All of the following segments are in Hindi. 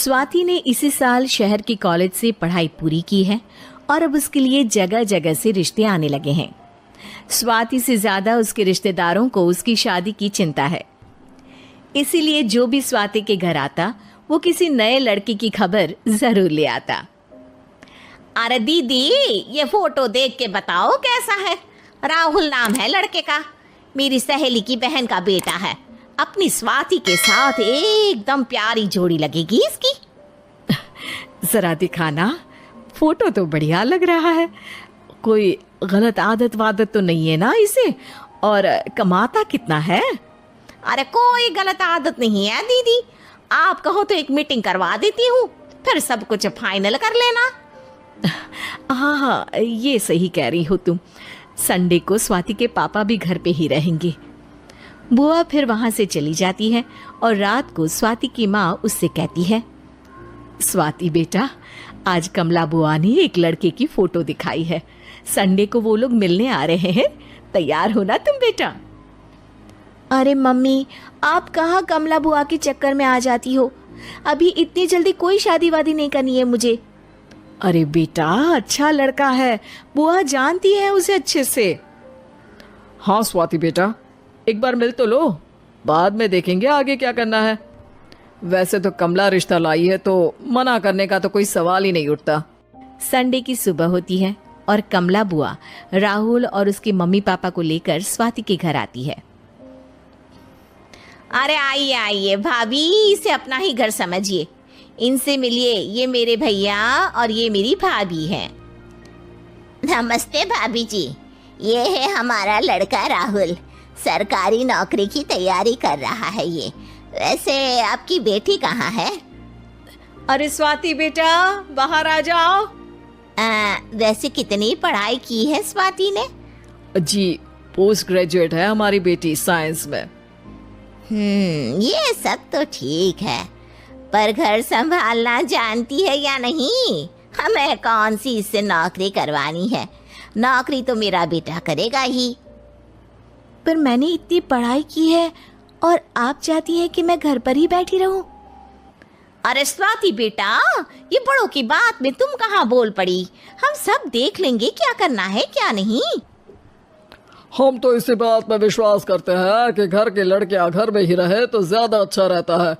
स्वाति ने इसी साल शहर के कॉलेज से पढ़ाई पूरी की है और अब उसके लिए जगह जगह से रिश्ते आने लगे हैं। स्वाति से ज्यादा उसके रिश्तेदारों को उसकी शादी की चिंता है, इसीलिए जो भी स्वाति के घर आता वो किसी नए लड़के की खबर जरूर ले आता। अरे दीदी, ये फोटो देख के बताओ कैसा है। राहुल नाम है लड़के का, मेरी सहेली की बहन का बेटा है। अपनी स्वाति के साथ एकदम प्यारी जोड़ी लगेगी इसकी। जरा दिखाना, फोटो तो बढ़िया लग रहा है। कोई गलत आदत वादत तो नहीं है ना इसे? और कमाता कितना है? अरे कोई गलत आदत नहीं है दीदी, आप कहो तो एक मीटिंग करवा देती हूँ, फिर सब कुछ फाइनल कर लेना। हाँ हाँ, ये सही कह रही हो तुम। संडे को स्वाति के पापा भी घर पे ही रहेंगे। बुआ फिर वहां से चली जाती है और रात को स्वाति की माँ उससे कहती है, स्वाति बेटा, आज कमला बुआ ने एक लड़के की फोटो दिखाई है। संडे को वो लोग मिलने आ रहे हैं, तैयार हो ना तुम बेटा? अरे मम्मी, आप कहाँ कमला बुआ के चक्कर में आ जाती हो? अभी इतनी जल्दी कोई शादी वादी नहीं करनी है मुझे। अरे बेटा, अच्छा लड़का है, बुआ जानती है उसे अच्छे से। हाँ स्वाति बेटा, एक बार मिल तो लो, बाद में देखेंगे आगे क्या करना है। वैसे तो कमला रिश्ता लाई है तो मना करने का तो कोई सवाल ही नहीं उठता। संडे की सुबह होती है और कमला बुआ राहुल और उसके मम्मी पापा को लेकर स्वाति के घर आती है। अरे आइए आइए भाभी, इसे अपना ही घर समझिए, इनसे मिलिए। ये मेरे भैया और ये मेरी भाभी है। नमस्ते भाभी जी, ये है हमारा लड़का राहुल, सरकारी नौकरी की तैयारी कर रहा है ये। वैसे आपकी बेटी कहाँ है? अरे स्वाति बेटा, बाहर आ जाओ। वैसे कितनी पढ़ाई की है स्वाति ने? जी, पोस्ट ग्रेजुएट है हमारी बेटी साइंस में। ये सब तो ठीक है, पर घर संभालना जानती है या नहीं? हमें कौन सी इससे नौकरी करवानी है, नौकरी तो मेरा बेटा करेगा ही। पर मैंने इतनी पढ़ाई की है और आप चाहती हैं कि मैं घर पर ही बैठी रहूं? अरे स्वाति बेटा, ये बड़ों की बात में तुम कहाँ बोल पड़ी? हम सब देख लेंगे क्या करना है क्या नहीं। हम तो इसी बात पर विश्वास करते हैं कि घर के लड़के घर में ही रहे तो ज्यादा अच्छा रहता है,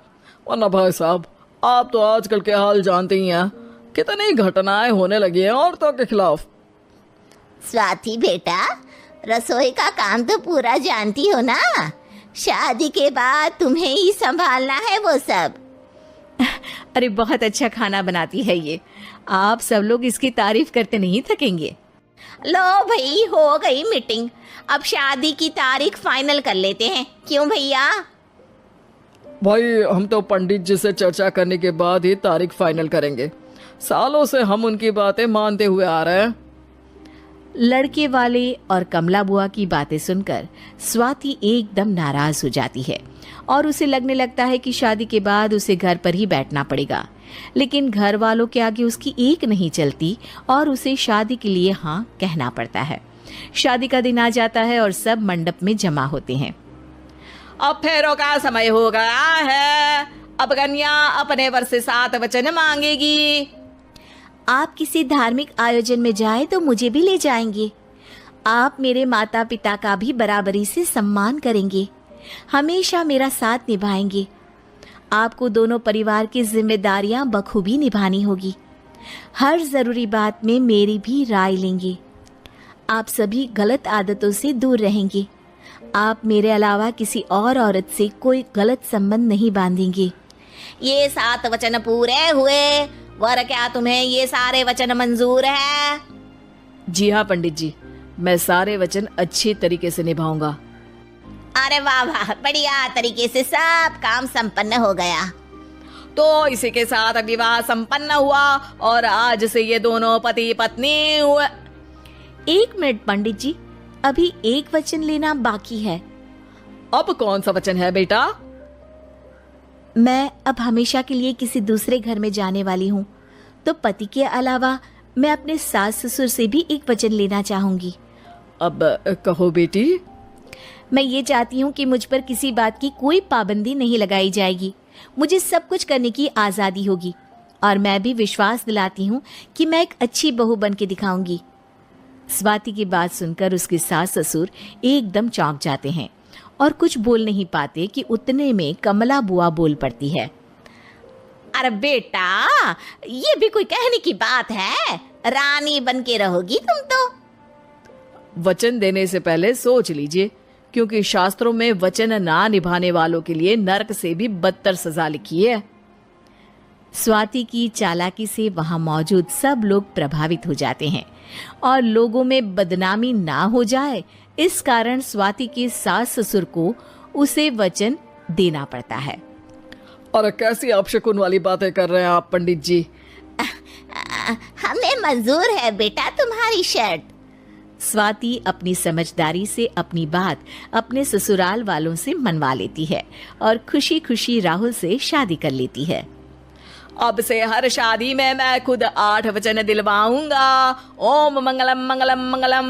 वरना भाई साहब आप तो आजकल के हाल जानते ही हैं, कितनी घटनाएं होने लगी हैं औरतों के खिलाफ। स्वाति बेटा, रसोई का काम तो पूरा जानती हो ना? शादी के बाद तुम्हें ही संभालना है वो सब। अरे बहुत अच्छा खाना बनाती है ये, आप सब लोग इसकी तारीफ करते नहीं थकेंगे। लो भाई, हो गई मीटिंग, अब शादी की तारीख फाइनल कर लेते हैं, क्यों भैया? भाई हम तो पंडित जी से चर्चा करने के बाद ही तारीख फाइनल करेंगे, सालों से हम उनकी बातें मानते हुए आ रहे हैं। लड़के वाले और कमला बुआ की बातें सुनकर स्वाति एकदम नाराज हो जाती है और उसे लगने लगता है कि शादी के बाद उसे घर पर ही बैठना पड़ेगा। लेकिन घर वालों के आगे उसकी एक नहीं चलती और उसे शादी के लिए हाँ कहना पड़ता है। शादी का दिन आ जाता है और सब मंडप में जमा होते हैं। अब फेरों का समय हो गया है, अब कन्या अपने वर से 7 वचन मांगेगी। आप किसी धार्मिक आयोजन में जाएं तो मुझे भी ले जाएंगे। आप मेरे माता पिता का भी बराबरी से सम्मान करेंगे, हमेशा मेरा साथ निभाएंगे। आपको दोनों परिवार की जिम्मेदारियां बखूबी निभानी होगी। हर ज़रूरी बात में मेरी भी राय लेंगे। आप सभी गलत आदतों से दूर रहेंगे। आप मेरे अलावा किसी और औरत से कोई गलत संबंध नहीं बांधेंगे। ये 7 वचन पूरे हुए, वर क्या तुम्हें ये सारे वचन मंजूर है? जी हाँ पंडित जी, मैं सारे वचन अच्छी तरीके से निभाऊंगा। अरे वाह वाह, बढ़िया तरीके से सब काम संपन्न हो गया। तो इसी के साथ विवाह संपन्न हुआ और आज से ये दोनों पति पत्नी हुए। 1 मिनट पंडित जी, अभी एक वचन लेना बाकी है। अब कौन सा वचन है बेटा? मैं अब हमेशा के लिए किसी दूसरे घर में जाने वाली हूँ, तो पति के अलावा मैं अपने सास ससुर से भी एक वचन लेना चाहूंगी। अब कहो बेटी। मैं ये चाहती हूँ कि मुझ पर किसी बात की कोई पाबंदी नहीं लगाई जाएगी। मुझे सब कुछ करने की आज़ादी होगी और मैं भी विश्वास दिलाती हूँ कि मैं एक अच्छी बहू बन के दिखाऊंगी। स्वाति की बात सुनकर उसके सास ससुर एकदम चौंक जाते हैं और कुछ बोल नहीं पाते कि उतने में कमला बुआ बोल पड़ती है। अरे बेटा, ये भी कोई कहने की बात है? रानी बन के रहोगी तुम तो। वचन देने से पहले सोच लीजिए, क्योंकि शास्त्रों में वचन ना निभाने वालों के लिए नरक से भी बदतर सजा लिखी है। स्वाति की चालाकी से वहां मौजूद सब लोग प्रभावित हो जाते हैं और लोगों में बदनामी ना हो जाए, इस कारण स्वाति के सास ससुर को उसे वचन देना पड़ता है। और कैसी अपशकुन वाली बातें कर रहे हैं आप पंडित जी? हमें मंजूर है बेटा तुम्हारी शर्त। स्वाति अपनी समझदारी से अपनी बात अपने ससुराल वालों से मनवा लेती है और खुशी खुशी राहुल से शादी कर लेती है। अब से हर शादी में मैं खुद 8 वचन दिलवाऊंगा। ओम मंगलम मंगलम मंगलम।